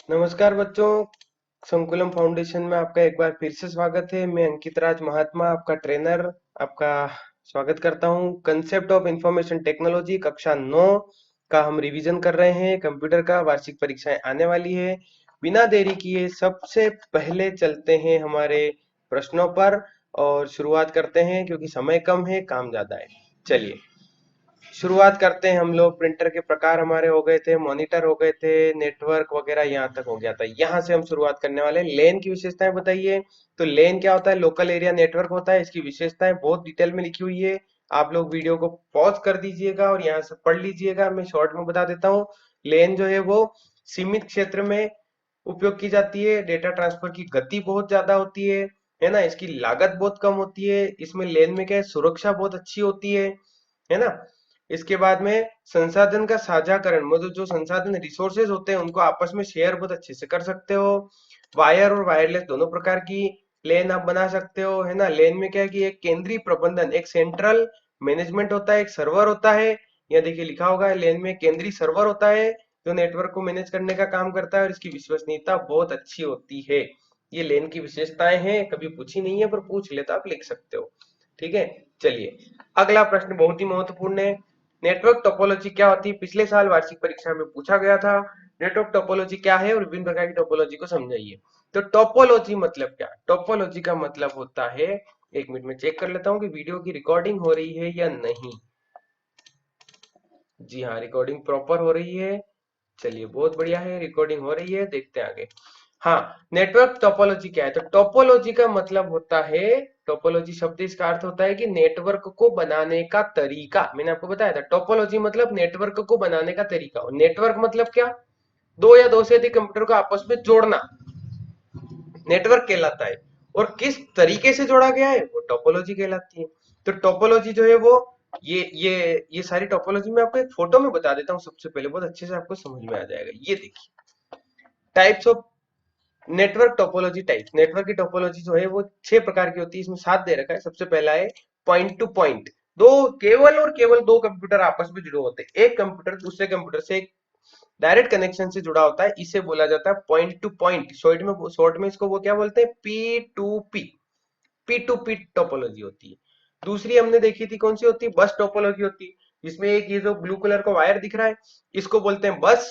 नमस्कार बच्चों। संकुलम फाउंडेशन में आपका एक बार फिर से स्वागत है। मैं अंकित राज महात्मा, आपका ट्रेनर, आपका स्वागत करता हूं। कंसेप्ट ऑफ इंफॉर्मेशन टेक्नोलॉजी कक्षा 9 का हम रिवीजन कर रहे हैं। कंप्यूटर का वार्षिक परीक्षाएं आने वाली है। बिना देरी किए सबसे पहले चलते हैं हमारे प्रश्नों पर और शुरुआत करते हैं, क्योंकि समय कम है, काम ज्यादा है। चलिए शुरुआत करते हैं हम लोग। प्रिंटर के प्रकार हमारे हो गए थे, मॉनिटर हो गए थे, नेटवर्क वगैरह यहाँ तक हो गया था। यहाँ से हम शुरुआत करने वाले हैं। लेन की विशेषताएं बताइए। तो लेन क्या होता है? लोकल एरिया नेटवर्क होता है। इसकी विशेषताएं बहुत डिटेल में लिखी हुई है। आप लोग वीडियो को पॉज कर दीजिएगा और यहाँ से पढ़ लीजिएगा। मैं शॉर्ट में बता देता हूँ। लेन जो है वो सीमित क्षेत्र में उपयोग की जाती है। डेटा ट्रांसफर की गति बहुत ज्यादा होती है ना। इसकी लागत बहुत कम होती है। इसमें लेन में क्या है, सुरक्षा बहुत अच्छी होती है ना। इसके बाद में संसाधन का साझाकरण, मतलब जो संसाधन रिसोर्सेज होते हैं उनको आपस में शेयर बहुत अच्छे से कर सकते हो। वायर और वायरलेस दोनों प्रकार की लेन आप बना सकते हो, है ना। लेन में क्या है कि एक केंद्रीय प्रबंधन, एक सेंट्रल मैनेजमेंट होता है, एक सर्वर होता है। यहाँ देखिए लिखा होगा, लेन में केंद्रीय सर्वर होता है जो नेटवर्क को मैनेज करने का काम करता है और इसकी विश्वसनीयता बहुत अच्छी होती है। ये लेन की विशेषताएं हैं, कभी पूछी नहीं है पर पूछ ले तो आप लिख सकते हो। ठीक है। चलिए अगला प्रश्न बहुत ही महत्वपूर्ण है। नेटवर्क टोपोलॉजी क्या होती है? पिछले साल वार्षिक परीक्षा में पूछा गया था। नेटवर्क टोपोलॉजी क्या है और विभिन्न प्रकार की टोपोलॉजी को समझाइए। तो टोपोलॉजी मतलब क्या? टोपोलॉजी का मतलब होता है, एक मिनट में चेक कर लेता हूँ कि वीडियो की रिकॉर्डिंग हो रही है या नहीं। जी हाँ, रिकॉर्डिंग प्रॉपर हो रही है। चलिए बहुत बढ़िया है, रिकॉर्डिंग हो रही है। देखते हैं आगे। हाँ, नेटवर्क टोपोलॉजी क्या है? तो टोपोलॉजी का मतलब होता है, टोपोलॉजी शब्द इसका अर्थ होता है कि नेटवर्क को बनाने का तरीका। मैंने आपको बताया था टोपोलॉजी मतलब नेटवर्क को बनाने का तरीका। और नेटवर्क मतलब क्या? दो या दो से अधिक कंप्यूटर को आपस में जोड़ना नेटवर्क कहलाता है। और किस तरीके से जोड़ा गया है वो टोपोलॉजी कहलाती है। तो टोपोलॉजी जो है वो ये सारी टोपोलॉजी मैं आपको एक फोटो में बता देता हूँ। सबसे पहले बहुत अच्छे से आपको समझ में आ जाएगा। ये देखिए, types of network topology types. Network की टोपोलॉजी जो है वो 6 प्रकार की होती है। इसमें 7 दे रखा है। सबसे पहला है पॉइंट टू पॉइंट। दो, केवल और केवल दो कंप्यूटर आपस में जुड़े होते हैं। एक कंप्यूटर दूसरे कंप्यूटर से एक डायरेक्ट कनेक्शन से जुड़ा होता है। इसे बोला जाता है पॉइंट टू पॉइंट। शॉर्ट में इसको वो क्या बोलते हैं? पी टू पी टोपोलॉजी होती है। दूसरी हमने देखी थी, कौन सी होती है? बस टोपोलॉजी होती है। जिसमें एक ये जो ब्लू कलर का वायर दिख रहा है, इसको बोलते हैं बस,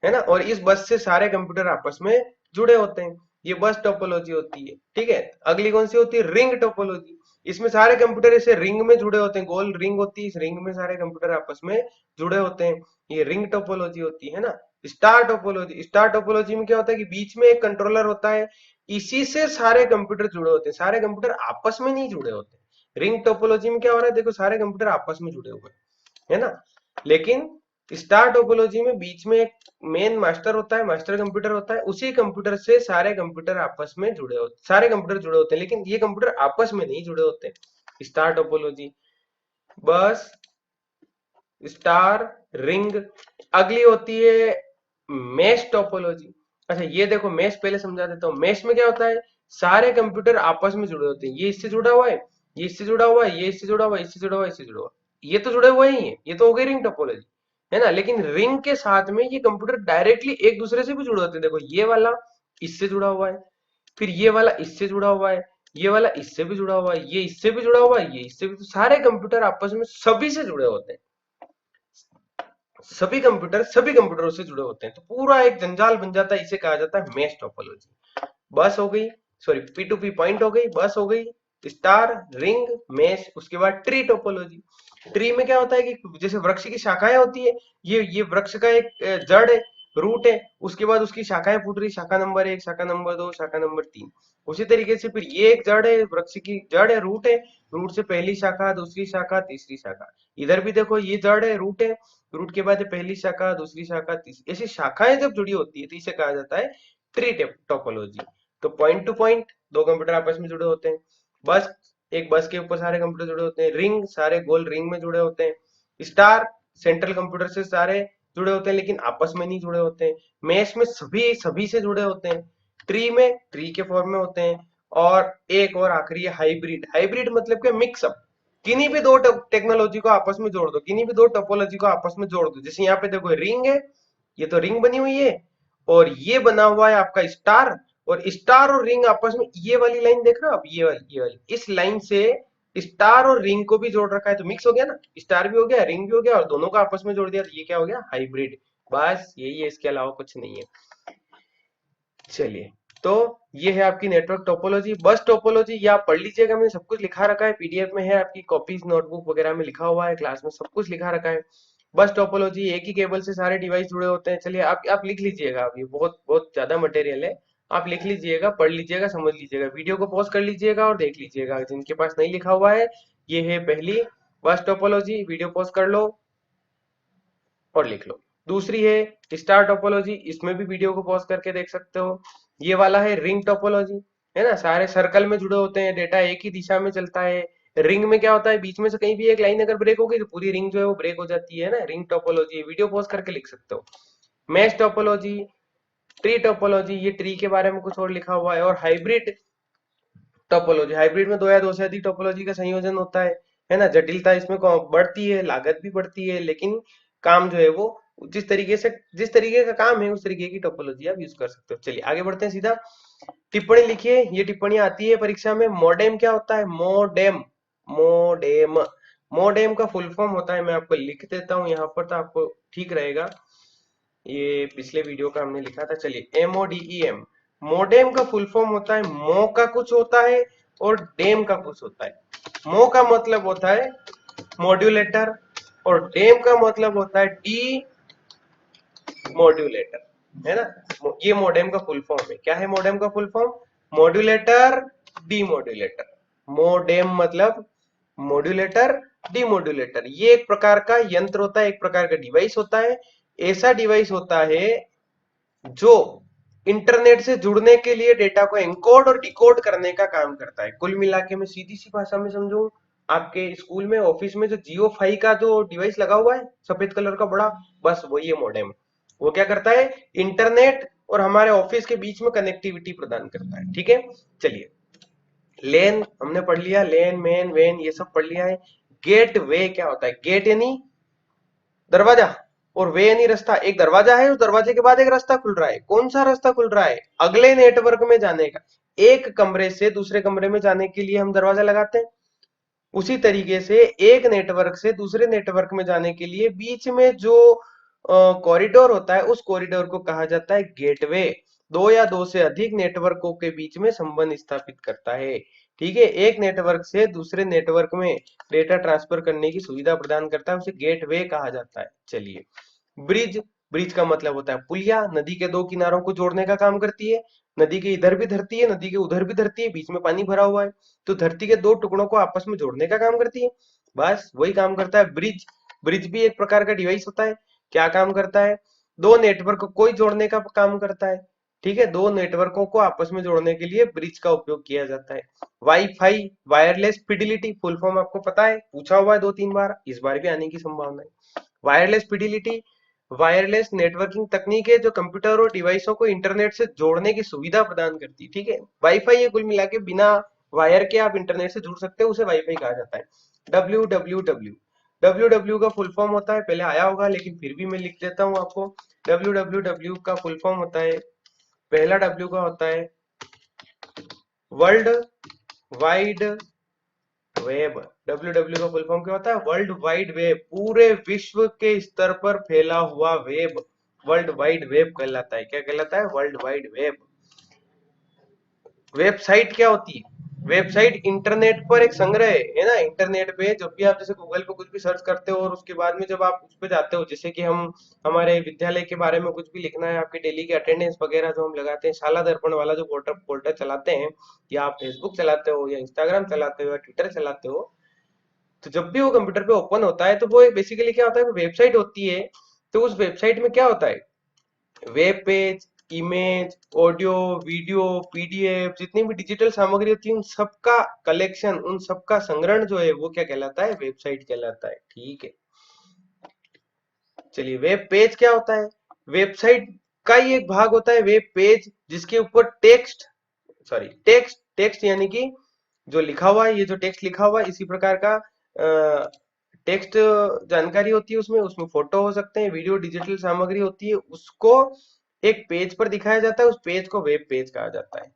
है ना। और इस बस से सारे कंप्यूटर आपस में जुड़े होते हैं। ये बस टोपोलॉजी होती है। ठीक है। अगली कौन सी होती है? Ring topology. इसमें सारे कंप्यूटर ऐसे रिंग में जुड़े होते हैं। गोल रिंग होती है, इस रिंग में सारे कंप्यूटर आपस में जुड़े होते हैं। ये रिंग टोपोलॉजी होती है ना। स्टार टोपोलॉजी में क्या होता है कि बीच में एक कंट्रोलर होता है, इसी से सारे कंप्यूटर जुड़े होते हैं। सारे कंप्यूटर आपस में नहीं जुड़े होते। रिंग टोपोलॉजी में क्या हो रहा है? देखो सारे कंप्यूटर आपस में जुड़े हुए हैं, है ना। लेकिन स्टार टोपोलॉजी में बीच में एक मेन मास्टर होता है, मास्टर कंप्यूटर होता है। उसी कंप्यूटर से सारे कंप्यूटर आपस में जुड़े होते, सारे कंप्यूटर जुड़े होते हैं, लेकिन ये कंप्यूटर आपस में नहीं जुड़े होते। स्टार टोपोलॉजी, बस, स्टार, रिंग। अगली होती है मेश टोपोलॉजी। अच्छा ये देखो, मेश पहले समझा देता हूँ। मेश में क्या होता है? सारे कंप्यूटर आपस में जुड़े होते हैं। ये इससे जुड़ा हुआ है, ये इससे जुड़ा हुआ है, ये इससे जुड़ा हुआ है, इससे जुड़ा हुआ है, इससे जुड़ा हुआ है। ये तो जुड़े हुए ही है। ये तो हो गई रिंग टोपोलॉजी, है ना। लेकिन रिंग के साथ में ये कंप्यूटर डायरेक्टली एक दूसरे से भी जुड़े होते हैं। देखो ये वाला इससे जुड़ा हुआ है, फिर ये वाला इससे जुड़ा हुआ है, ये वाला इससे भी जुड़ा हुआ है, ये इससे भी जुड़ा हुआ है, ये इससे भी। तो सारे कंप्यूटर आपस में सभी से जुड़े होते हैं। सभी कंप्यूटर सभी कंप्यूटरों से जुड़े होते हैं। तो पूरा एक जंजाल बन जाता है। इसे कहा जाता है मेश टोपोलॉजी। बस हो गई, sorry P to P point हो गई, बस हो गई, स्टार, रिंग, मेश। उसके बाद ट्री टोपोलॉजी। ट्री में क्या होता है कि जैसे वृक्ष की शाखाएं होती है, ये वृक्ष का एक जड़ है, रूट है। उसके बाद उसकी शाखाएं फूट रही, शाखा नंबर 1, शाखा नंबर 2, शाखा नंबर 3। उसी तरीके से फिर ये एक जड़ है, वृक्ष की जड़ है, रूट है। रूट से पहली शाखा, दूसरी शाखा, तीसरी शाखा। इधर भी देखो ये जड़ है, रूट है। रूट के बाद पहली शाखा, दूसरी शाखा, तीसरी। ऐसी शाखाएं जब जुड़ी होती है तो इसे कहा जाता है ट्री टोपोलॉजी। तो पॉइंट टू पॉइंट, दो कंप्यूटर आपस में जुड़े होते हैं। बस, एक बस के ऊपर सारे कंप्यूटर जुड़े होते हैं। रिंग, सारे गोल रिंग में जुड़े होते हैं। स्टार, सेंट्रल कंप्यूटर से सारे जुड़े होते हैं लेकिन आपस में नहीं जुड़े होते हैं। मेश में सभी सभी से जुड़े होते हैं। ट्री में ट्री के फॉर्म में होते हैं। और एक और आखिरी है हाइब्रिड। हाइब्रिड मतलब क्या? मिक्सअप। किन्हीं भी दो टेक्नोलॉजी को आपस में जोड़ दो, किन्हीं भी दो टोपोलॉजी को आपस में जोड़ दो। जैसे यहाँ पे देखो रिंग है, ये तो रिंग बनी हुई है। और ये बना हुआ है आपका स्टार, और स्टार और रिंग आपस में ये वाली लाइन देख रहे हो आप, ये वाली इस लाइन से स्टार और रिंग को भी जोड़ रखा है, तो मिक्स हो गया ना, स्टार भी हो गया रिंग भी हो गया और दोनों को आपस में जोड़ दिया, तो ये क्या हो गया, हाइब्रिड। बस यही है, इसके अलावा कुछ नहीं है। चलिए, तो ये है आपकी नेटवर्क टोपोलॉजी। बस टोपोलॉजी ये आप पढ़ लीजिएगा, मैंने सब कुछ लिखा रखा है, पीडीएफ में है, आपकी कॉपीज नोटबुक वगैरह में लिखा हुआ है, क्लास में सब कुछ लिखा रखा है। बस टोपोलॉजी, एक ही केबल से सारे डिवाइस जुड़े होते हैं। चलिए आप लिख लीजिएगा, आप ये बहुत बहुत ज्यादा मटेरियल है, आप लिख लीजिएगा, पढ़ लीजिएगा, समझ लीजिएगा, वीडियो को पॉज कर लीजिएगा और देख लीजिएगा, जिनके पास नहीं लिखा हुआ है। ये है पहली बस टोपोलॉजी, वीडियो पॉज कर लो और लिख लो। दूसरी है स्टार टोपोलॉजी, इसमें भी वीडियो को पॉज करके देख सकते हो। ये वाला है रिंग टोपोलॉजी, है ना, सारे सर्कल में जुड़े होते हैं, डेटा एक ही दिशा में चलता है। रिंग में क्या होता है, बीच में से कहीं भी एक लाइन अगर ब्रेक हो गई तो पूरी रिंग जो है वो ब्रेक हो जाती है ना, रिंग टोपोलॉजी, वीडियो पॉज करके लिख सकते हो। मैश टोपोलॉजी, ट्री टोपोलॉजी, ये ट्री के बारे में कुछ और लिखा हुआ है। और हाइब्रिड टोपोलॉजी, हाइब्रिड में दो या दो से अधिक टोपोलॉजी का संयोजन होता है ना, जटिलता इसमें बढ़ती है, लागत भी बढ़ती है, लेकिन काम जो है वो जिस तरीके का काम है उस तरीके की टोपोलॉजी आप यूज कर सकते हो। चलिए आगे बढ़ते हैं सीधा। टिप्पणी लिखिए, ये टिप्पणी आती है परीक्षा में। मॉडेम क्या होता है, मोडेम, मोडेम, मोडेम का फुल फॉर्म होता है, मैं आपको लिख देता हूँ यहाँ पर तो आपको ठीक रहेगा, ये पिछले वीडियो का हमने लिखा था। चलिए, MODEM, मोडेम का फुल फॉर्म होता है, मो का कुछ होता है और डेम का कुछ होता है। मो का मतलब होता है मॉड्यूलेटर और डेम का मतलब होता है डी मॉड्यूलेटर, है ना। ये मोडेम का फुल फॉर्म है। क्या है मोडेम का full form, modulator D modulator. Modem मतलब मॉड्यूलेटर डी मॉड्यूलेटर, ये एक प्रकार का यंत्र होता है, एक प्रकार का डिवाइस होता है। ऐसा डिवाइस होता है जो इंटरनेट से जुड़ने के लिए डेटा को एनकोड और डिकोड करने का काम करता है। कुल मिला के मैं सीधी सी भाषा में समझूं, आपके स्कूल में ऑफिस में जो जियो फाई का जो डिवाइस लगा हुआ है सफेद कलर का बड़ा, बस वही है मोडेम। वो क्या करता है, इंटरनेट और हमारे ऑफिस के बीच में कनेक्टिविटी प्रदान करता है। ठीक है, चलिए, लेन हमने पढ़ लिया, लेन मेन वेन ये सब पढ़ लिया है। गेट वे क्या होता है, गेट यानी दरवाजा और वे यानी रास्ता। एक दरवाजा है, उस दरवाजे के बाद एक रास्ता खुल रहा है, कौन सा रास्ता खुल रहा है, अगले नेटवर्क में जाने का। एक कमरे से दूसरे कमरे में जाने के लिए हम दरवाजा लगाते हैं, उसी तरीके से एक नेटवर्क से दूसरे नेटवर्क में जाने के लिए बीच में जो कॉरिडोर होता है उस कॉरिडोर को कहा जाता है गेटवे। दो या दो से अधिक नेटवर्कों के बीच में संबंध स्थापित करता है। ठीक है, एक नेटवर्क से दूसरे नेटवर्क में डेटा ट्रांसफर करने की सुविधा प्रदान करता है, उसे गेटवे कहा जाता है। चलिए, ब्रिज, ब्रिज का मतलब होता है पुलिया, नदी के दो किनारों को जोड़ने का काम करती है। नदी के इधर भी धरती है, नदी के उधर भी धरती है, बीच में पानी भरा हुआ है, तो धरती के दो टुकड़ों को आपस में जोड़ने का काम करती है। बस वही काम करता है ब्रिज। ब्रिज भी एक प्रकार का डिवाइस होता है। क्या काम करता है, दो नेटवर्क को जोड़ने का काम करता है। ठीक है, दो नेटवर्कों को आपस में जोड़ने के लिए ब्रिज का उपयोग किया जाता है। Wifi, wireless fidelity, full form आपको पता है, पूछा हुआ है दो तीन बार, इस बार भी आने की संभावना है। वायरलेस फिडिलिटी, वायरलेस नेटवर्किंग तकनीक है जो कंप्यूटर और डिवाइसों को इंटरनेट से जोड़ने की सुविधा प्रदान करती है। ठीक है, वाईफाई ये कुल मिला के बिना वायर के आप इंटरनेट से जुड़ सकते हो, उसे वाईफाई कहा जाता है। डब्ल्यू डब्ल्यू डब्ल्यू का फुल फॉर्म होता है, पहले आया होगा लेकिन फिर भी मैं लिख देता हूँ आपको। डब्ल्यू का फुल फॉर्म होता है, पहला डब्ल्यू का होता है वर्ल्ड वाइड वेब। डब्ल्यू का फुल फॉर्म क्या होता है, वर्ल्ड वाइड वेब, पूरे विश्व के स्तर पर फैला हुआ वेब वर्ल्ड वाइड वेब कहलाता है। क्या कहलाता है, वर्ल्ड वाइड वेब। वेबसाइट क्या होती है, वेबसाइट इंटरनेट पर एक संग्रह है ना। इंटरनेट पे जब भी आप जैसे गूगल पे कुछ भी सर्च करते हो और उसके बाद में जब आप उस पे जाते हो, जैसे कि हम हमारे विद्यालय के बारे में कुछ भी लिखना है, आपके डेली की अटेंडेंस वगैरह जो हम लगाते हैं, शाला दर्पण वाला जो पोर्टल पोर्टल चलाते हैं, या आप फेसबुक चलाते हो या इंस्टाग्राम चलाते हो या ट्विटर चलाते हो, तो जब भी वो कंप्यूटर पे ओपन होता है तो वो बेसिकली क्या होता है, वेबसाइट होती है। तो उस वेबसाइट में क्या होता है, web page, image, audio, video, PDF, जितनी भी डिजिटल सामग्री होती है उन सबका कलेक्शन, उन सबका संग्रहण जो है वो क्या कहलाता है, वेबसाइट कहलाता है। ठीक है, चलिए, वेब पेज क्या होता है, वेबसाइट का ही एक भाग होता है वेब पेज, जिसके ऊपर टेक्स्ट यानी कि जो लिखा हुआ है, ये जो टेक्स्ट लिखा हुआ है इसी प्रकार का टेक्स्ट जानकारी होती है, उसमें उसमें फोटो हो सकते हैं, वीडियो डिजिटल सामग्री होती है, उसको एक पेज पर दिखाया जाता है, उस पेज को वेब पेज कहा जाता है।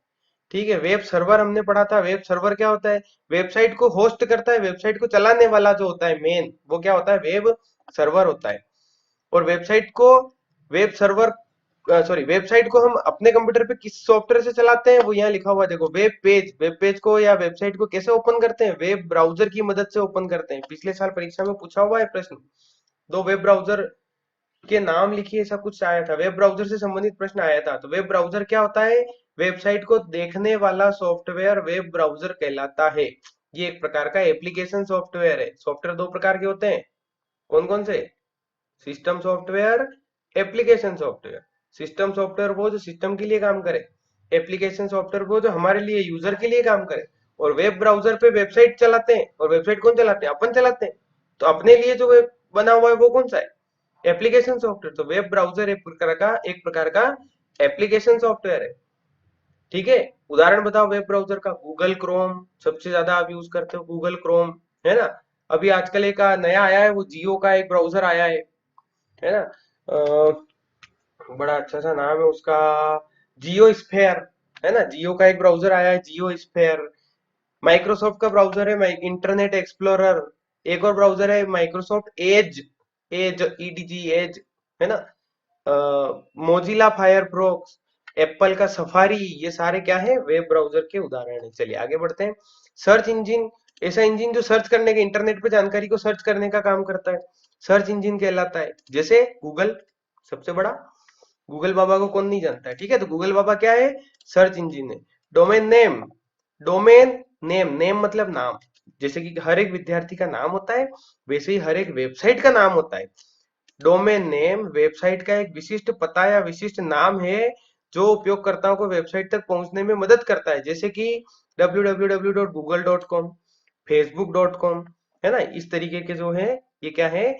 ठीक है। वेब सर्वर हमने पढ़ा था। वेब सर्वर क्या होता है? वेबसाइट को होस्ट करता है, वेबसाइट को चलाने वाला जो होता है मेन, वो क्या होता है? वेब सर्वर होता है। और वेबसाइट को वेब सर्वर सॉरी वेबसाइट को हम अपने कंप्यूटर पे किस सॉफ्टवेयर से चलाते हैं, वो यहाँ लिखा हुआ है, देखो। वेब पेज को या वेबसाइट को कैसे ओपन करते हैं? वेब ब्राउजर की मदद से ओपन करते हैं। पिछले साल परीक्षा में पूछा हुआ है प्रश्न। दो वेब ब्राउजर के नाम लिखिए, ऐसा कुछ आया था, वेब ब्राउजर से संबंधित प्रश्न आया था। तो वेब ब्राउजर क्या होता है? वेबसाइट को देखने वाला सॉफ्टवेयर वेब ब्राउजर कहलाता है। ये एक प्रकार का एप्लीकेशन सॉफ्टवेयर है। सॉफ्टवेयर दो प्रकार के होते हैं, कौन कौन से? System software, application software. System software वो जो सिस्टम के लिए काम करे, एप्लीकेशन सॉफ्टवेयर वो जो हमारे लिए यूजर के लिए काम करे। और वेब ब्राउजर पे वेबसाइट चलाते हैं, और वेबसाइट कौन चलाते हैं? अपन चलाते हैं। तो अपने लिए जो वेब बना हुआ है वो कौन सा है? Application software. तो वेब ब्राउजर एक प्रकार का एप्लीकेशन सॉफ्टवेयर है। ठीक है। उदाहरण बताओ वेब ब्राउजर का। गूगल क्रोम सबसे ज्यादा आप यूज करते हो, गूगल क्रोम, है ना। अभी आजकल एक नया आया है, वो जियो का एक ब्राउजर आया है ना। बड़ा अच्छा सा नाम है उसका, जियो स्फेयर, है ना। जियो का एक ब्राउजर आया है, जियो स्फेयर। माइक्रोसॉफ्ट का ब्राउजर है इंटरनेट एक्सप्लोरर। एक और ब्राउजर है Microsoft Edge, Edge EDG Edge, है ना। मोजिला फायरफॉक्स, एप्पल का सफारी, ये सारे क्या है? वेब ब्राउजर के उदाहरण है। चलिए आगे बढ़ते हैं। सर्च इंजन, ऐसा इंजन जो सर्च करने के, इंटरनेट पे जानकारी को सर्च करने का काम करता है, सर्च इंजन कहलाता है। जैसे गूगल, सबसे बड़ा, गूगल बाबा को कौन नहीं जानता है? ठीक है। तो गूगल बाबा क्या है? सर्च इंजन है। Domain name, domain name, name मतलब नाम। जैसे कि हर एक विद्यार्थी का नाम होता है, वैसे ही हर एक वेबसाइट का नाम होता है। डोमेन नेम वेबसाइट का एक विशिष्ट पता या विशिष्ट नाम है, जो उपयोगकर्ताओं को वेबसाइट तक पहुंचने में मदद करता है। जैसे कि www.google.com, facebook.com, है ना। इस तरीके के जो है, ये क्या है?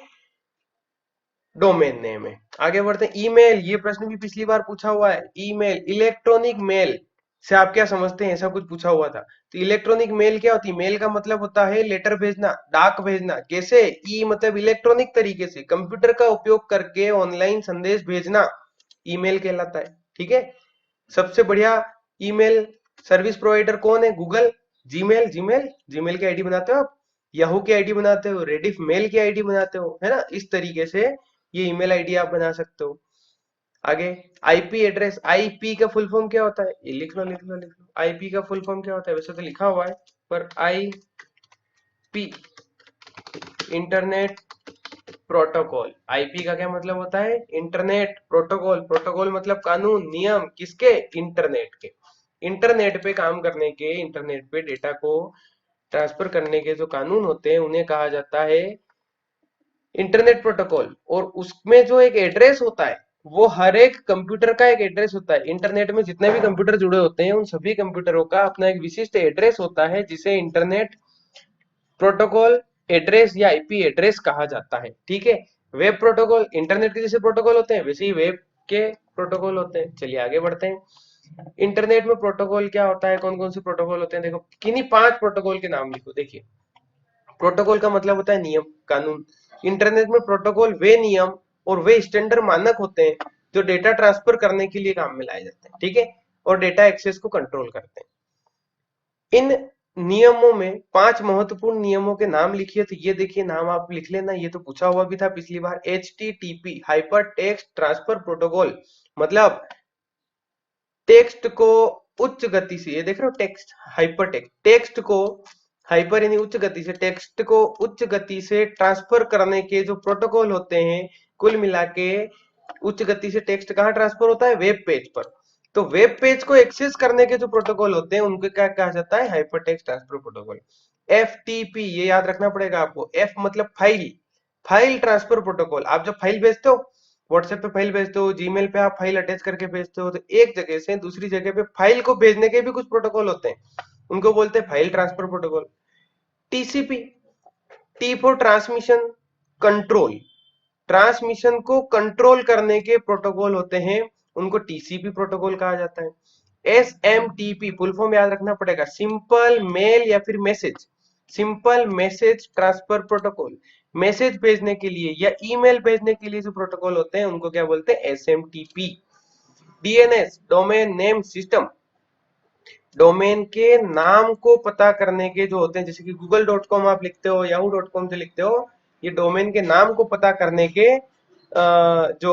डोमेन नेम है। आगे बढ़ते हैं। ईमेल, ये प्रश्न भी पिछली बार पूछा हुआ है। ईमेल, इलेक्ट्रॉनिक मेल से आप क्या समझते हैं? ऐसा कुछ पूछा हुआ था। तो इलेक्ट्रॉनिक मेल क्या होती है? मेल का मतलब होता है लेटर भेजना, डाक भेजना। कैसे? ई मतलब इलेक्ट्रॉनिक तरीके से, कंप्यूटर का उपयोग करके ऑनलाइन संदेश भेजना, ईमेल कहलाता है। ठीक है। सबसे बढ़िया ईमेल सर्विस प्रोवाइडर कौन है? गूगल। जीमेल, जीमेल की आईडी बनाते हो आप, याहू की आईडी बनाते हो, रेडिफ मेल की आईडी बनाते हो, है ना। इस तरीके से ये ईमेल आईडी आप बना सकते हो। आगे, आईपी एड्रेस, आईपी का फुल फॉर्म क्या होता है? ये लिख लो लिख लो लिख लो। आईपी का फुल फॉर्म क्या होता है? वैसे तो लिखा हुआ है, पर आईपी, इंटरनेट प्रोटोकॉल। आईपी का क्या मतलब होता है? Internet protocol. प्रोटोकॉल मतलब कानून, नियम, किसके? इंटरनेट के। इंटरनेट पे काम करने के, इंटरनेट पे डेटा को ट्रांसफर करने के जो कानून होते हैं, उन्हें कहा जाता है इंटरनेट प्रोटोकॉल। और उसमें जो एक एड्रेस होता है, वो हर एक कंप्यूटर का एक एड्रेस होता है। इंटरनेट में जितने भी कंप्यूटर जुड़े होते हैं, उन सभी कंप्यूटरों का अपना एक विशिष्ट एड्रेस होता है, जिसे इंटरनेट प्रोटोकॉल एड्रेस या आईपी एड्रेस कहा जाता है। ठीक है। वेब प्रोटोकॉल, इंटरनेट के जैसे प्रोटोकॉल होते हैं, वैसे ही वेब के प्रोटोकॉल होते हैं। चलिए आगे बढ़ते हैं। इंटरनेट में प्रोटोकॉल क्या होता है? कौन कौन से प्रोटोकॉल होते हैं? देखो, किन्हीं 5 प्रोटोकॉल के नाम लिखो। देखिए, प्रोटोकॉल का मतलब होता है नियम, कानून। इंटरनेट में प्रोटोकॉल वे नियम और वे स्टैंडर्ड मानक होते हैं, जो डेटा ट्रांसफर करने के लिए काम में लाए जाते हैं। ठीक है। और डेटा एक्सेस को कंट्रोल करते हैं। इन नियमों में 5 महत्वपूर्ण नियमों के नाम लिखिए। तो ये देखिए, नाम आप लिख लेना, ये तो पूछा हुआ भी था पिछली बार। HTTP, hyper text transfer protocol, मतलब टेक्स्ट को उच्च गति से, ये देख रहे हो, टेक्स्ट, हाइपर टेक्स्ट, टेक्स्ट को, हाइपर यानी उच्च गति से, टेक्स्ट को उच्च गति से ट्रांसफर करने के जो प्रोटोकॉल होते हैं, कुल मिला के उच्च गति से टेक्स्ट कहाँ ट्रांसफर होता है? वेब पेज पर। तो वेब पेज को एक्सेस करने के जो प्रोटोकॉल होते हैं, उनको क्या कहा जाता है? Hyper text transfer protocol. FTP, ये याद रखना पड़ेगा आपको। F मतलब फाइल, फाइल ट्रांसफर प्रोटोकॉल। आप जब फाइल भेजते हो, व्हाट्सएप पे फाइल भेजते हो, जीमेल पे आप फाइल अटैच करके भेजते हो, तो एक जगह से दूसरी जगह पे फाइल को भेजने के भी कुछ प्रोटोकॉल होते हैं, उनको बोलते हैं file transfer protocol. TCP, T for transmission control, transmission को कंट्रोल करने के प्रोटोकॉल होते हैं, उनको TCP प्रोटोकॉल कहा जाता है। SMTP, फुल फॉर्म याद रखना पड़ेगा, सिंपल मेल या फिर message, simple message transfer protocol. Message भेजने के लिए या ईमेल भेजने के लिए जो प्रोटोकॉल होते हैं, उनको क्या बोलते हैं? SMTP। DNS, domain name system, domain के नाम को पता करने के जो होते हैं, जैसे कि google.com आप लिखते हो, yahoo.com से लिखते हो, ये डोमेन के नाम को पता करने के जो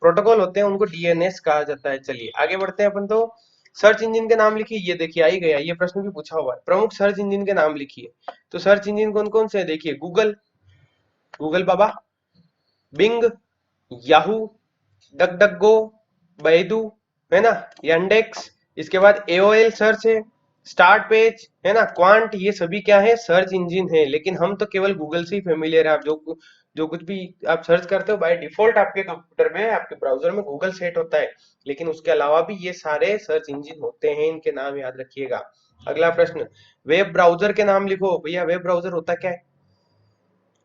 प्रोटोकॉल होते हैं उनको डीएनएस कहा जाता है। चलिए आगे बढ़ते हैं अपन। तो सर्च इंजन के नाम लिखिए, ये देखिए आई गया, ये प्रश्न भी पूछा हुआ है, प्रमुख सर्च इंजन के नाम लिखिए। तो सर्च इंजन कौन कौन से है, देखिए गूगल, गूगल बाबा, बिंग, याहू, डक डक गो, बैदू, है ना, yandex, इसके बाद एओएल सर्च है, स्टार्ट पेज, है ना, क्वांट, ये सभी क्या है, सर्च इंजन है। लेकिन हम तो केवल गूगल से ही फेमिलियर है। आप जो कुछ भी आप सर्च करते हो बाय डिफॉल्ट आपके कंप्यूटर में, आपके ब्राउजर में गूगल सेट होता है, लेकिन उसके अलावा भी ये सारे सर्च इंजन होते हैं, इनके नाम याद रखिएगा। अगला प्रश्न, वेब ब्राउजर के नाम लिखो। भैया वेब ब्राउजर होता क्या है,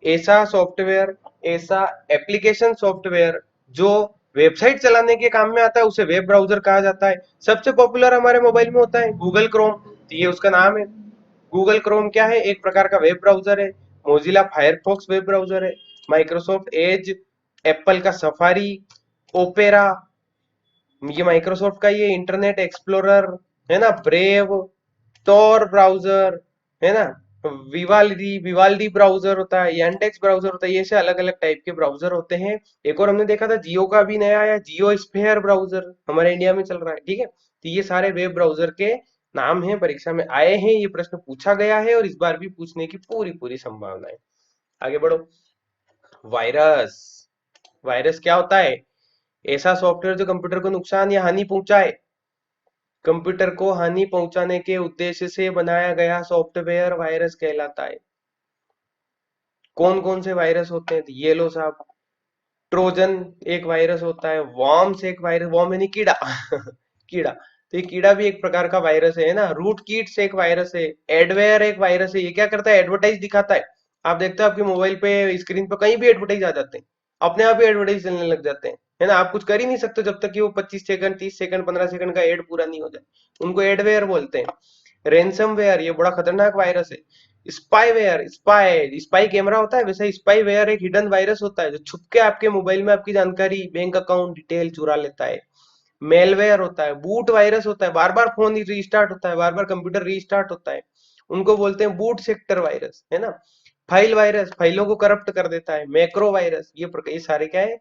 ऐसा सॉफ्टवेयर, ऐसा एप्लीकेशन सॉफ्टवेयर जो वेबसाइट चलाने के काम में आता है, उसे वेब ब्राउजर कहा जाता है। सबसे पॉपुलर हमारे मोबाइल में होता है गूगल क्रोम, तो ये उसका नाम है। गूगल क्रोम क्या है, एक प्रकार का वेब ब्राउजर है। मोजिला फायरफॉक्स वेब ब्राउजर है। माइक्रोसॉफ्ट एज, एप्पल का सफारी, ओपेरा, ये माइक्रोसॉफ्ट का ये इंटरनेट एक्सप्लोरर, है ना, ब्रेव, टॉर ब्राउजर, है ना, विवाल्डी, विवाल्डी ब्राउजर होता है, यांडेक्स ब्राउजर होता है। ये से अलग अलग टाइप के ब्राउजर होते हैं। एक और हमने देखा था जियो का भी नया आया, जियो स्फेयर ब्राउजर हमारे इंडिया में चल रहा है, ठीक है। तो ये सारे वेब ब्राउजर के नाम हैं, परीक्षा में आए हैं, ये प्रश्न पूछा गया है और इस बार भी पूछने की पूरी पूरी संभावना है। आगे बढ़ो। वायरस, वायरस क्या होता है, ऐसा सॉफ्टवेयर जो कंप्यूटर को नुकसान या हानि पहुंचाए, कंप्यूटर को हानि पहुंचाने के उद्देश्य से बनाया गया सॉफ्टवेयर वायरस कहलाता है। कौन कौन से वायरस होते हैं, तो ये लो साहब, ट्रोजन एक वायरस होता है, वॉर्म्स एक वायरस, वॉर्म यानी कीड़ा कीड़ा, तो ये कीड़ा भी एक प्रकार का वायरस है ना। रूट कीट्स एक वायरस है। एडवेयर एक वायरस है, ये क्या करता है, एडवर्टाइज दिखाता है। आप देखते हो आपके मोबाइल पे स्क्रीन पे कहीं भी एडवर्टाइज आ जाते हैं, अपने आप ही एडवर्टाइज चलने लग जाते हैं, है ना। आप कुछ कर ही नहीं सकते जब तक कि वो 25 सेकंड, 30 सेकंड, 15 सेकंड का एड पूरा नहीं हो जाए, उनको एडवेयर बोलते हैं। रेंसमवेयर, ये बड़ा खतरनाक वायरस है। स्पाईवेयर, स्पाई कैमरा होता है, वैसे स्पाईवेयर एक हिडन वायरस होता है जो छुप के आपके मोबाइल में आपकी जानकारी, बैंक अकाउंट डिटेल चुरा लेता है। मेलवेयर होता है, बूट वायरस होता है, बार बार फोन रीस्टार्ट होता है, बार बार कंप्यूटर रीस्टार्ट होता है, उनको बोलते हैं बूट सेक्टर वायरस, है ना। फाइल वायरस, फाइलों को करप्ट कर देता है। मैक्रो वायरस, ये सारे क्या है,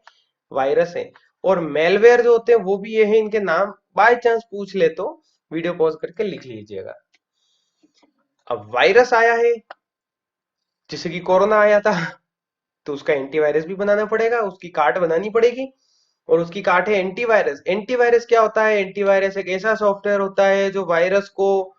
वायरस है। और मेलवेयर जो होते हैं वो भी ये है, इनके नाम बाय चांस पूछ ले तो वीडियो पॉज करके लिख लीजिएगा। अब वायरस आया है, जैसे कि कोरोना आया था, तो उसका एंटीवायरस भी बनाना पड़ेगा, उसकी कार्ड बनानी पड़ेगी, और उसकी कार्ड है एंटीवायरस। एंटीवायरस क्या होता है, एंटीवायरस एक ऐसा सॉफ्टवेयर होता है जो वायरस को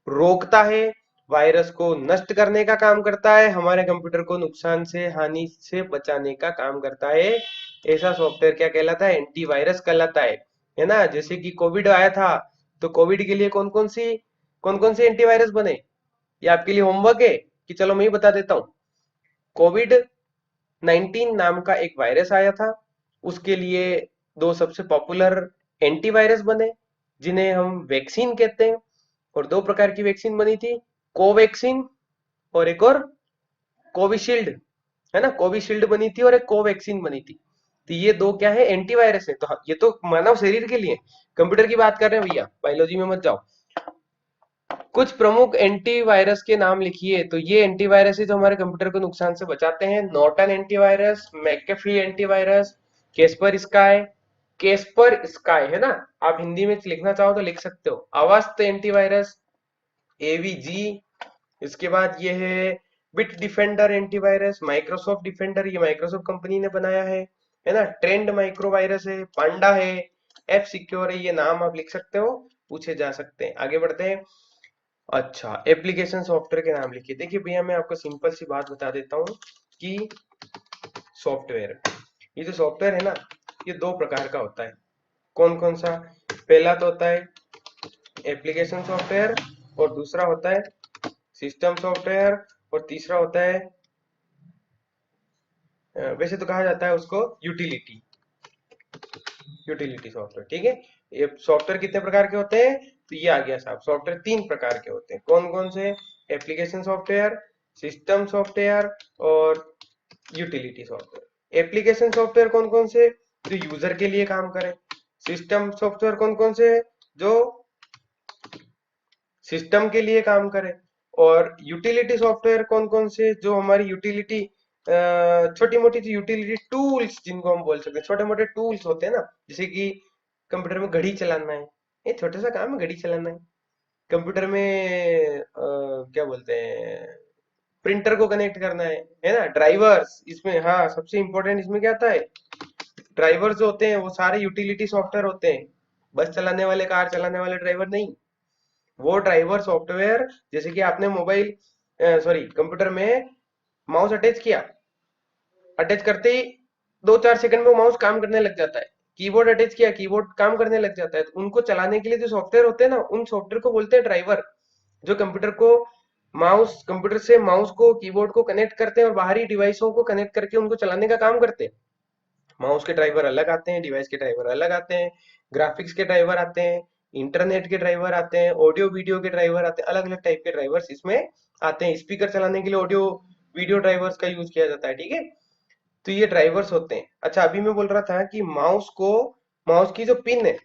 रोकता है, वायरस को नष्ट करने का काम करता है, हमारे कंप्यूटर को नुकसान से, हानि से बचाने का काम करता है। ऐसा सॉफ्टवेयर क्या कहलाता है, एंटीवायरस कहलाता है ना। जैसे कि कोविड आया था, तो कोविड के लिए कौन कौन से एंटीवायरस बने, ये आपके लिए होमवर्क है कि चलो मैं ही बता देता हूँ। कोविड 19 नाम का एक वायरस आया था, उसके लिए दो सबसे पॉपुलर एंटीवायरस बने, जिन्हें हम वैक्सीन कहते हैं। और दो प्रकार की वैक्सीन बनी थी, कोवैक्सीन और एक और कोविशील्ड, है ना, कोविशील्ड बनी थी और एक कोवैक्सीन बनी थी। तो ये दो क्या है, एंटीवायरस है। तो हाँ, ये तो मानव शरीर के लिए, कंप्यूटर की बात कर रहे हैं भैया, बायोलॉजी में मत जाओ। कुछ प्रमुख एंटीवायरस के नाम लिखिए। तो ये एंटीवायरस है जो हमारे कंप्यूटर को नुकसान से बचाते हैं। Norton antivirus, McAfee antivirus, Kaspersky, Kaspersky, है ना, आप हिंदी में लिखना चाहो तो लिख सकते हो। अवस्त एंटीवायरस, एवीजी, इसके बाद ये है bit defender antivirus, Microsoft defender, ये माइक्रोसॉफ्ट कंपनी ने बनाया है ना। ट्रेंड माइक्रो वायरस है, पांडा है, एफ सिक्योर है, ये नाम आप लिख सकते हो, पूछे जा सकते हैं। आगे बढ़ते हैं। अच्छा, एप्लीकेशन सॉफ्टवेयर के नाम लिखिए। देखिए भैया मैं आपको सिंपल सी बात बता देता हूँ कि सॉफ्टवेयर, ये जो सॉफ्टवेयर है ना, ये दो प्रकार का होता है। कौन कौन सा, पहला तो होता है एप्लीकेशन सॉफ्टवेयर, और दूसरा होता है सिस्टम सॉफ्टवेयर, और तीसरा होता है वैसे तो कहा जाता है उसको यूटिलिटी, यूटिलिटी सॉफ्टवेयर, ठीक है। ये सॉफ्टवेयर कितने प्रकार के होते हैं, तो ये आ गया साहब, सॉफ्टवेयर तीन प्रकार के होते हैं। कौन कौन से, एप्लीकेशन सॉफ्टवेयर, सिस्टम सॉफ्टवेयर और यूटिलिटी सॉफ्टवेयर। एप्लीकेशन सॉफ्टवेयर कौन कौन से, जो यूजर के लिए काम करे। सिस्टम सॉफ्टवेयर कौन कौन से है जो सिस्टम के लिए काम करे, और यूटिलिटी सॉफ्टवेयर कौन कौन से जो हमारी यूटिलिटी छोटी मोटी यूटिलिटी टूल्स जिनको हम बोल सकते हैं, छोटे मोटे टूल्स होते हैं ना, जैसे कि कंप्यूटर में घड़ी चलाना है, ये छोटा सा काम है, घड़ी चलाना है। कंप्यूटर में क्या बोलते हैं, प्रिंटर को कनेक्ट करना है ना, ड्राइवर्स इसमें, हाँ सबसे इंपॉर्टेंट इसमें क्या आता है, ड्राइवर्स जो होते हैं वो सारे यूटिलिटी सॉफ्टवेयर होते हैं, बस चलाने वाले कार चलाने वाले ड्राइवर नहीं, वो ड्राइवर सॉफ्टवेयर, जैसे कि आपने मोबाइल सॉरी कंप्यूटर में माउस अटैच किया, अटैच करते ही 2-4 सेकंड में वो माउस काम करने लग जाता है, कीबोर्ड अटैच किया, कीबोर्ड काम करने लग जाता है, तो उनको चलाने के लिए जो सॉफ्टवेयर होते हैं ना, उन सॉफ्टवेयर को बोलते हैं ड्राइवर, जो कंप्यूटर को माउस कंप्यूटर से माउस को कीबोर्ड को कनेक्ट करते हैं और बाहरी डिवाइसों को कनेक्ट करके उनको चलाने का काम करते हैं। माउस के ड्राइवर अलग आते हैं, डिवाइस के ड्राइवर अलग आते हैं, ग्राफिक्स के ड्राइवर आते हैं, इंटरनेट के ड्राइवर आते हैं, ऑडियो वीडियो के ड्राइवर आते हैं, अलग अलग टाइप के ड्राइवर्स इसमें आते हैं। स्पीकर चलाने के लिए ऑडियो वीडियो ड्राइवर्स का यूज किया जाता है, ठीक है। तो ये ड्राइवर्स होते हैं। अच्छा, अभी मैं बोल रहा था कि माउस की जो पिन है,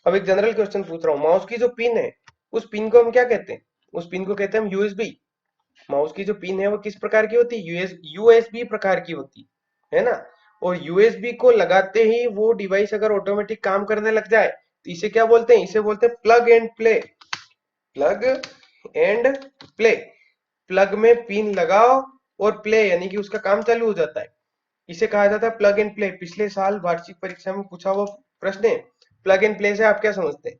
अब एक जनरल क्वेश्चन पूछ रहा हूँ, माउस की जो पिन है उस पिन को हम क्या कहते हैं, उस पिन को कहते हैं हम यूएसबी। माउस की जो पिन है वो किस प्रकार की होती है, यूएसबी प्रकार की होती है ना। और यूएसबी को लगाते ही वो डिवाइस अगर ऑटोमेटिक काम करने लग जाए तो इसे क्या बोलते हैं, इसे बोलते हैं plug and play. Plug and play, plug में पिन लगाओ और प्ले यानी कि उसका काम चालू हो जाता है, इसे कहा जाता है प्लग एंड प्ले। पिछले साल वार्षिक परीक्षा में पूछा हुआ प्रश्न है, प्लग एंड प्ले से आप क्या समझते हैं,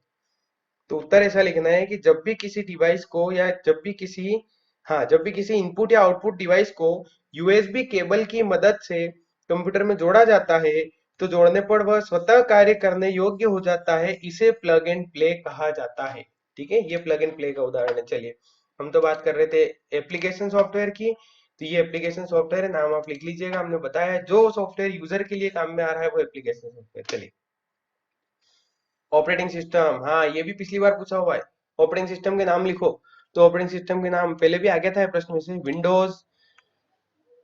तो उत्तर ऐसा लिखना है कि जब भी किसी डिवाइस को या जब भी किसी, हाँ जब भी किसी इनपुट या आउटपुट डिवाइस को यूएसबी केबल की मदद से कंप्यूटर में जोड़ा जाता है तो जोड़ने पर वह स्वतः कार्य करने योग्य हो जाता है, इसे प्लग एंड प्ले कहा जाता है। ठीक है, ये प्लग एंड प्ले का उदाहरण है। चलिए, हम तो बात कर रहे थे एप्लीकेशन सॉफ्टवेयर की, तो ये एप्लीकेशन सॉफ्टवेयर है, नाम आप लिख लीजिएगा, हमने बताया जो सॉफ्टवेयर यूजर के लिए काम में आ रहा है वो एप्लीकेशन सॉफ्टवेयर। चलिए, ऑपरेटिंग सिस्टम, हाँ ये भी पिछली बार पूछा हुआ है, ऑपरेटिंग सिस्टम के नाम लिखो। तो ऑपरेटिंग सिस्टम के नाम पहले भी आ गया था प्रश्न में से, विंडोज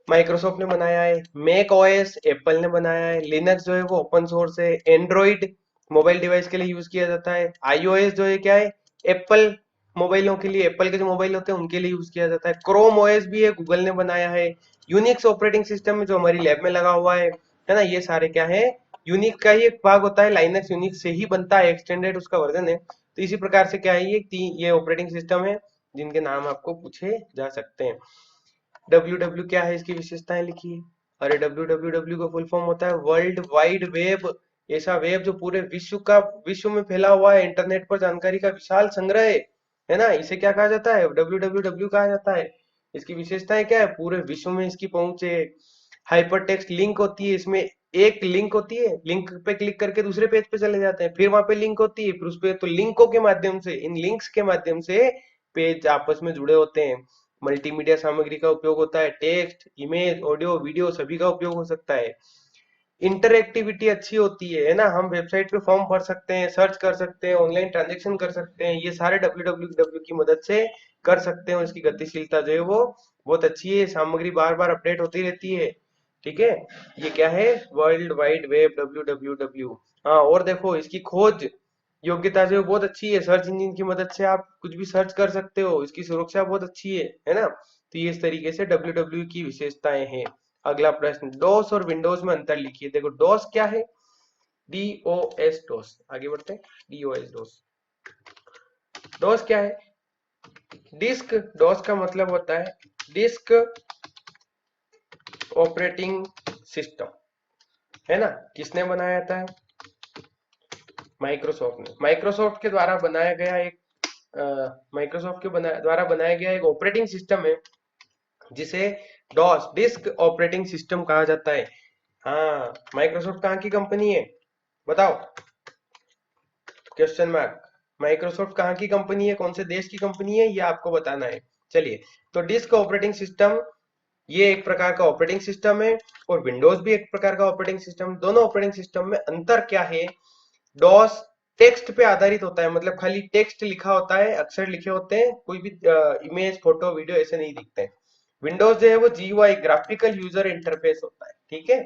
माइक्रोसॉफ्ट ने बनाया है, मैक ओएस एप्पल ने बनाया है, लिनक्स जो है वो ओपन सोर्स है, एंड्रॉइड मोबाइल डिवाइस के लिए यूज किया जाता है, आईओएस जो है क्या है, एप्पल मोबाइलों के लिए, एप्पल के जो मोबाइल होते हैं उनके लिए यूज किया जाता है, क्रोम ओएस भी है गूगल ने बनाया है, यूनिक्स ऑपरेटिंग सिस्टम में जो हमारी लैब में लगा हुआ है ना, ये सारे क्या है, यूनिक का ही एक भाग होता है, लाइनक्स यूनिक्स से ही बनता है, एक्सटेंडेड उसका वर्जन है। तो इसी प्रकार से क्या है, ये ऑपरेटिंग सिस्टम है जिनके नाम आपको पूछे जा सकते हैं। डब्ल्यू डब्ल्यू क्या है, इसकी विशेषताएं लिखिए। अरे डब्ल्यू डब्ल्यू डब्ल्यू का फुल फॉर्म होता है वर्ल्ड वाइड वेब, ऐसा वेब जो पूरे विश्व में फैला हुआ है, इंटरनेट पर जानकारी का विशाल संग्रह है ना, इसे क्या कहा जाता है, डब्ल्यू डब्ल्यू डब्ल्यू कहा जाता है। इसकी विशेषताएं क्या है, पूरे विश्व में इसकी पहुंच है, हाइपर टेक्स्ट लिंक होती है इसमें, एक लिंक होती है, लिंक पे क्लिक करके दूसरे पेज पे चले जाते हैं, फिर वहां पे लिंक होती है, फिर उस पे तो लिंकों के माध्यम से, इन लिंक्स के माध्यम से पेज आपस में जुड़े होते हैं, मल्टीमीडिया सामग्री का उपयोग होता है, टेक्स्ट इमेज ऑडियो वीडियो सभी का उपयोग हो सकता है, इंटरएक्टिविटी अच्छी होती है ना, हम वेबसाइट पे फॉर्म भर सकते हैं, सर्च कर सकते हैं, ऑनलाइन ट्रांजेक्शन कर सकते हैं, ये सारे www की मदद से कर सकते हैं। इसकी गतिशीलता जो है वो बहुत अच्छी है, सामग्री बार बार अपडेट होती रहती है। ठीक है, ये क्या है, वर्ल्ड वाइड वेब www। हाँ, और देखो इसकी खोज योग्यता जो है बहुत अच्छी है, सर्च इंजन की मदद से आप कुछ भी सर्च कर सकते हो, इसकी सुरक्षा बहुत अच्छी है ना। तो ये इस तरीके से www की विशेषताएं हैं। अगला प्रश्न, डोस और विंडोज में अंतर लिखिए। देखो डोस क्या है, डीओएस डोस, आगे बढ़ते हैं, डीओएस डोस, डोस क्या है, डिस्क, डोस का मतलब होता है डिस्क ऑपरेटिंग सिस्टम, है ना। किसने बनाया था, माइक्रोसॉफ्ट ने, माइक्रोसॉफ्ट के द्वारा बनाया गया एक द्वारा बनाया गया एक ऑपरेटिंग सिस्टम है जिसे डॉस डिस्क ऑपरेटिंग सिस्टम कहा जाता है। हाँ, माइक्रोसॉफ्ट कहाँ की कंपनी है, बताओ, क्वेश्चन मार्क। माइक्रोसॉफ्ट कहाँ की कंपनी है, कौन से देश की कंपनी है, ये आपको बताना है। चलिए, तो डिस्क ऑपरेटिंग सिस्टम ये एक प्रकार का ऑपरेटिंग सिस्टम है और विंडोज भी एक प्रकार का ऑपरेटिंग सिस्टम। दोनों ऑपरेटिंग सिस्टम में अंतर क्या है, डॉस टेक्स्ट पे आधारित होता है, मतलब खाली टेक्स्ट लिखा होता है, अक्षर लिखे होते हैं, कोई भी इमेज फोटो वीडियो ऐसे नहीं दिखते हैं। विंडोज जो है वो जीयूआई ग्राफिकल यूजर इंटरफेस होता है। ठीक है,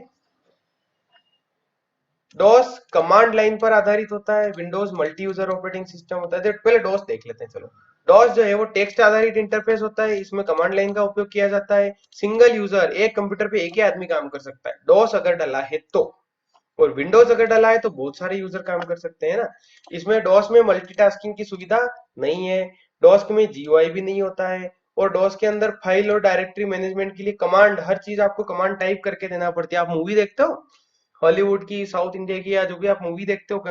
डॉस कमांड लाइन पर आधारित होता है, Windows multi user operating system होता है। तो पहले डॉस देख लेते हैं चलो। डॉस जो है वो टेक्स्ट आधारित इंटरफेस होता है, इसमें कमांड लाइन का उपयोग किया जाता है। सिंगल यूजर, एक कंप्यूटर पे एक ही आदमी काम कर सकता है डॉस अगर डला है तो। और विंडोज अगर डला है तो बहुत सारे यूजर काम कर सकते हैं ना। इसमें डॉस में मल्टीटास्किंग की सुविधा नहीं है, डॉस में जीयूआई भी नहीं होता है, और डॉस के अंदर फाइल और डायरेक्टरी मैनेजमेंट के लिए कमांड, हर चीज आपको कमांड टाइप करके देना पड़ती है। आप मूवी देखते हो हॉलीवुड की, साउथ इंडिया की, या जो भी आप मूवी देखते हो,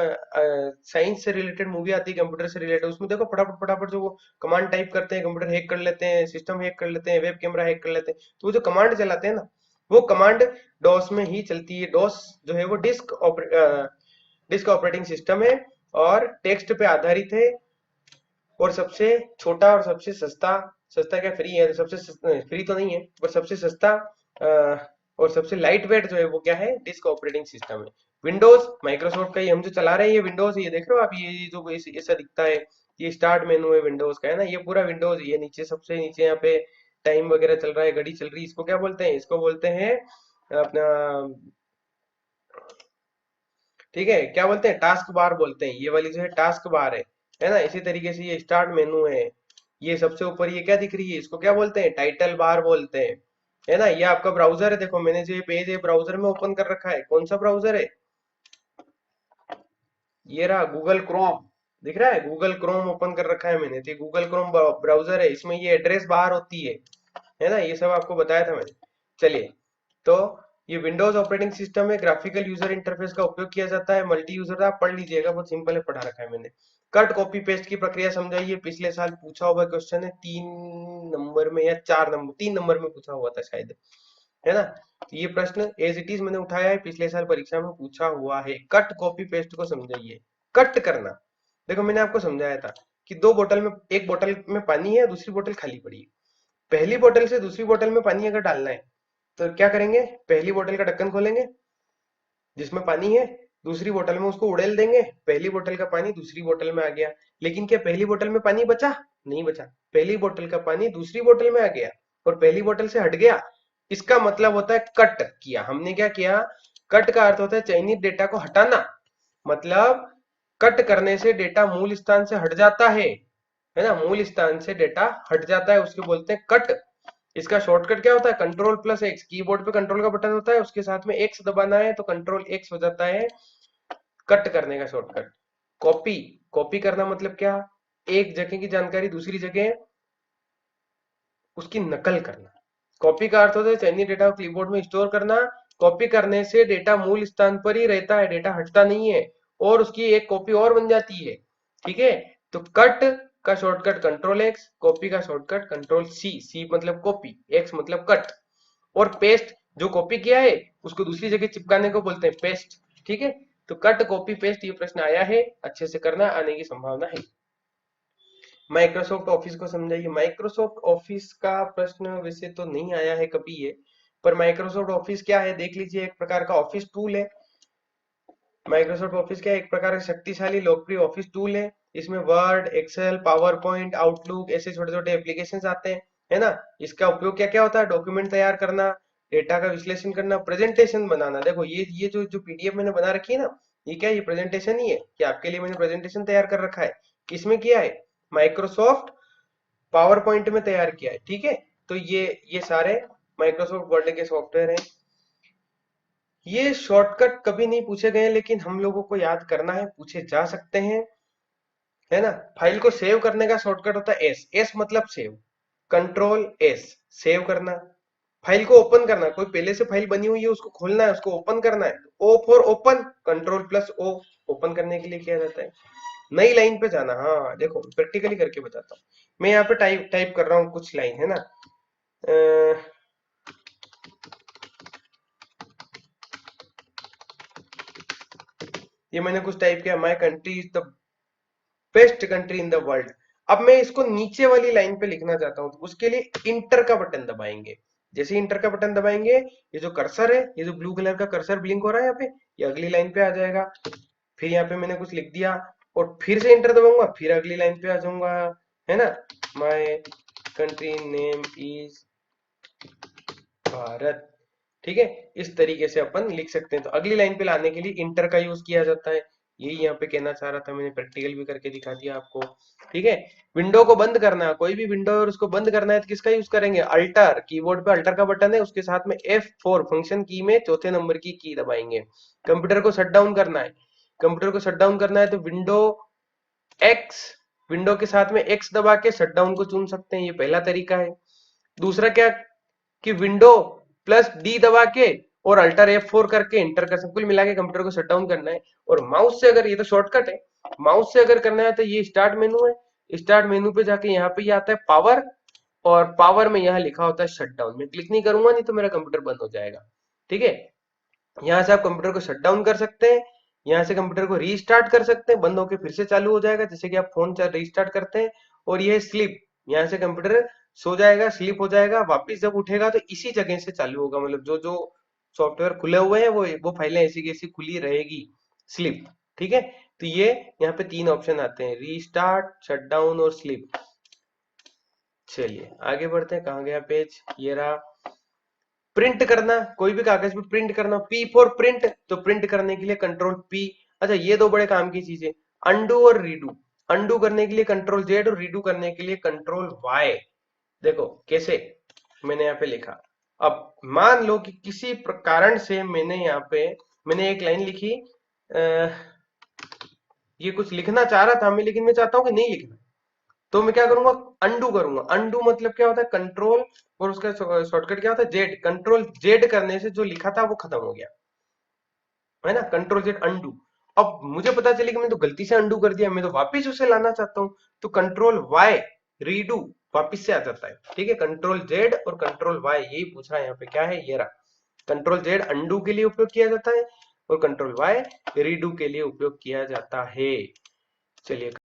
साइंस से रिलेटेड मूवी आती है, कंप्यूटर से रिलेटेड, उसमें देखो फटाफट फटाफट जो वो कमांड टाइप करते हैं, कंप्यूटर हैक कर लेते हैं, सिस्टम हैक कर लेते हैं, वेब कैमरा हैक कर लेते हैं, तो वो जो कमांड चलाते हैं ना, वो कमांड डॉस में ही चलती है। डॉस जो है वो डिस्क ऑपरेटिंग सिस्टम है और टेक्स्ट पे आधारित है, और सबसे छोटा और सबसे सस्ता, सस्ता क्या फ्री है, सबसे फ्री तो नहीं है पर सबसे सस्ता और सबसे लाइट वेट जो है वो क्या है, डिस्क ऑपरेटिंग सिस्टम है। विंडोज माइक्रोसॉफ्ट का ही हम जो चला रहे हैं, ये विंडोज, ये देख रहे हो आप, ये जो ऐसा दिखता है, ये स्टार्ट मेनू है विंडोज का, है ना, ये पूरा विंडोज। ये नीचे सबसे नीचे यहाँ पे टाइम वगैरह चल रहा है, घड़ी चल रही है, इसको क्या बोलते हैं, इसको बोलते हैं अपना, ठीक है, क्या बोलते हैं, टास्क बार बोलते हैं, ये वाली जो है टास्क बार है ना। इसी तरीके से ये स्टार्ट मेनू है, ये सबसे ऊपर ये क्या दिख रही है, इसको क्या बोलते हैं, टाइटल बार बोलते हैं, है ना। ये आपका ब्राउजर है, देखो मैंने जो ये पेज है ब्राउजर में ओपन कर रखा है, कौन सा ब्राउजर है, ये रहा गूगल क्रोम, दिख रहा है, गूगल क्रोम ओपन कर रखा है मैंने, तो गूगल क्रोम ब्राउजर है, इसमें ये एड्रेस बार होती है ना, ये सब आपको बताया था मैंने। चलिए, तो ये विंडोज ऑपरेटिंग सिस्टम में ग्राफिकल यूजर इंटरफेस का उपयोग किया जाता है, मल्टी यूजर, आप पढ़ लीजिएगा, बहुत सिंपल है, पढ़ा रखा है मैंने। कट कॉपी पेस्ट की प्रक्रिया समझाइए, पिछले साल पूछा हुआ क्वेश्चन है, 3 नंबर में या 4 नंबर, 3 नंबर में पूछा हुआ था शायद, है ना। तो ये प्रश्न एज इट इज मैंने उठाया है, पिछले साल परीक्षा में पूछा हुआ है। कट कॉपी पेस्ट को समझाइए। कट करना, देखो मैंने आपको समझाया था कि दो बोतल में, एक बोतल में पानी है, दूसरी बोतल खाली पड़ी है। पहली बोतल से दूसरी बोतल में पानी अगर डालना है तो क्या करेंगे, पहली बोतल का ढक्कन खोलेंगे जिसमें पानी है, दूसरी बोतल में उसको उड़ेल देंगे, पहली बोतल का पानी दूसरी बोतल में आ गया। लेकिन क्या पहली बोतल में पानी बचा, नहीं बचा, पहली बोतल का पानी दूसरी बोतल में आ गया और पहली बोतल से हट गया। इसका मतलब होता है कट किया हमने, क्या किया, कट का अर्थ होता है चयनित डेटा को हटाना, मतलब कट करने से डेटा मूल स्थान से हट जाता है ना, मूल स्थान से डेटा हट जाता है, उसको बोलते हैं कट। इसका शॉर्टकट क्या होता है, कंट्रोल प्लस एक्स, कीबोर्ड पे कंट्रोल का बटन होता है, उसके साथ में एक्स दबाना है तो कंट्रोल एक्स हो जाता है कट करने का शॉर्टकट। कॉपी, कॉपी करना मतलब क्या, एक जगह की जानकारी दूसरी जगह उसकी नकल करना। कॉपी का अर्थ होता है चयनित डेटा को क्लिपबोर्ड में स्टोर करना। कॉपी करने से डेटा मूल स्थान पर ही रहता है, डेटा हटता नहीं है, और उसकी एक कॉपी और बन जाती है, ठीक है। तो कट का शॉर्टकट कंट्रोल एक्स, कॉपी का शॉर्टकट कंट्रोल सी, सी मतलब कॉपी, एक्स मतलब कट। और पेस्ट, जो कॉपी किया है उसको दूसरी जगह चिपकाने को बोलते हैं पेस्ट, ठीक है। तो कट कॉपी पेस्ट, ये प्रश्न आया है, अच्छे से करना, आने की संभावना है। माइक्रोसॉफ्ट ऑफिस को समझाइए। माइक्रोसॉफ्ट ऑफिस का प्रश्न वैसे तो नहीं आया है कभी ये, पर माइक्रोसॉफ्ट ऑफिस क्या है देख लीजिए, एक प्रकार का ऑफिस टूल है। माइक्रोसॉफ्ट ऑफिस क्या है, एक प्रकार का शक्तिशाली लोकप्रिय ऑफिस टूल है। इसमें Word, Excel, PowerPoint, Outlook, ऐसे छोटे छोटे एप्लीकेशन आते हैं, है ना। इसका उपयोग क्या क्या होता है, डॉक्यूमेंट तैयार करना, डेटा का विश्लेषण करना, प्रेजेंटेशन बनाना। देखो ये जो पीडीएफ मैंने बना रखी है ना, ये क्या, ये प्रेजेंटेशन ही है, कि आपके लिए मैंने प्रेजेंटेशन तैयार कर रखा है। किसमें किया है, माइक्रोसॉफ्ट पावर पॉइंट में तैयार किया है, ठीक है। तो ये सारे माइक्रोसॉफ्ट वर्ड के सॉफ्टवेयर हैं। ये शॉर्टकट कभी नहीं पूछे गए, लेकिन हम लोगों को याद करना है, पूछे जा सकते हैं, है ना। फाइल को सेव करने का शॉर्टकट होता है एस, एस मतलब सेव, कंट्रोल एस सेव करना। फाइल को ओपन करना, कोई पहले से फाइल बनी हुई है उसको खोलना है, उसको ओपन करना है, O for open, control plus O open करने के लिए किया जाता है। नई लाइन पे जाना, हाँ देखो प्रैक्टिकली करके बताता हूँ। मैं यहाँ पे टाइप टाइप कर रहा हूँ कुछ लाइन, है ना। ये मैंने कुछ टाइप किया, my country is the best country in the world. अब मैं इसको नीचे वाली लाइन पे लिखना चाहता हूँ, तो उसके लिए इंटर का बटन दबाएंगे। जैसे इंटर का बटन दबाएंगे, ये जो कर्सर है, ये जो ब्लू कलर का कर्सर ब्लिंक हो रहा है यहाँ पे, ये अगली लाइन पे आ जाएगा। फिर यहाँ पे मैंने कुछ लिख दिया और फिर से इंटर दबाऊंगा, फिर अगली लाइन पे आ जाऊंगा, है ना। My country name is Bharat, ठीक है, इस तरीके से अपन लिख सकते हैं। तो अगली लाइन पे लाने के लिए इंटर का यूज किया जाता है, यही यहाँ पे कहना चाह रहा था, मैंने प्रैक्टिकल भी करके दिखा दिया आपको। ठीक है, विंडो को बंद करना है, कोई भी विंडो है और उसको बंद करना है तो किसका यूज करेंगे, अल्टर, कीबोर्ड पे अल्टर का बटन है, उसके साथ में F4 फंक्शन की में चौथे नंबर की दबाएंगे। कंप्यूटर को शट डाउन करना है, कंप्यूटर को शट डाउन करना है तो विंडो एक्स, विंडो के साथ में एक्स दबा के शट डाउन को चुन सकते हैं, ये पहला तरीका है। दूसरा क्या, कि विंडो प्लस डी दबा के और अल्टर F4 करके इंटर कर सकते, कुल मिला के कंप्यूटर को शट डाउन करना है। और माउस से अगर, ये तो शॉर्टकट है, माउस से अगर करना है तो ये स्टार्ट मेनू है, स्टार्ट मेनू पे जाके यहाँ पे ये आता है पावर, और पावर में यहाँ लिखा होता है शट डाउन, मैं क्लिक नहीं करूंगा नहीं तो मेरा कंप्यूटर बंद हो जाएगा। ठीक है, यहाँ से आप कंप्यूटर को शट डाउन कर सकते हैं, यहाँ से कंप्यूटर को रीस्टार्ट कर सकते हैं, बंद होके फिर से चालू हो जाएगा, जैसे कि आप फोन रीस्टार्ट करते हैं। और ये स्लीप, यहाँ से कंप्यूटर सो जाएगा, स्लीप हो जाएगा, वापिस जब उठेगा तो इसी जगह से चालू होगा, मतलब जो जो सॉफ्टवेयर खुले हुए हैं वो फाइलें ऐसी की ऐसी खुली रहेगी, स्लीप। ठीक है, तो ये यहाँ पे 3 ऑप्शन आते हैं, रीस्टार्ट, शट डाउन और स्लीप। चलिए आगे बढ़ते हैं, कहाँ गया पेज, ये रहा। प्रिंट करना, कोई भी कागज पे प्रिंट करना, पी फॉर प्रिंट, तो प्रिंट करने के लिए कंट्रोल पी। अच्छा, ये दो बड़े काम की चीजें, अंडू और रीडू, अंडू करने के लिए कंट्रोल जेड और रीडू करने के लिए कंट्रोल वाई। देखो कैसे, मैंने यहाँ पे लिखा, अब मान लो कि किसी कारण से मैंने यहाँ पे, मैंने एक लाइन लिखी, ये कुछ लिखना चाह रहा था मैं, लेकिन मैं चाहता हूँ कि नहीं लिखना, तो मैं क्या करूंगा, अंडू करूंगा। अंडू मतलब क्या होता है, कंट्रोल और उसका शॉर्टकट क्या होता है, जेड, कंट्रोल जेड करने से जो लिखा था वो खत्म हो गया, है ना, कंट्रोल जेड अंडू। अब मुझे पता चले कि मैं तो गलती से अंडू कर दिया, मैं तो वापिस उसे लाना चाहता हूँ, तो कंट्रोल वाई, रीडू, वापिस से आ जाता है। ठीक है, कंट्रोल जेड और कंट्रोल वाई, यही पूछ रहा है यहाँ पे, क्या है, ये रहा। कंट्रोल जेड अंडू के लिए उपयोग किया जाता है और कंट्रोल वाई रीडू के लिए उपयोग किया जाता है। चलिए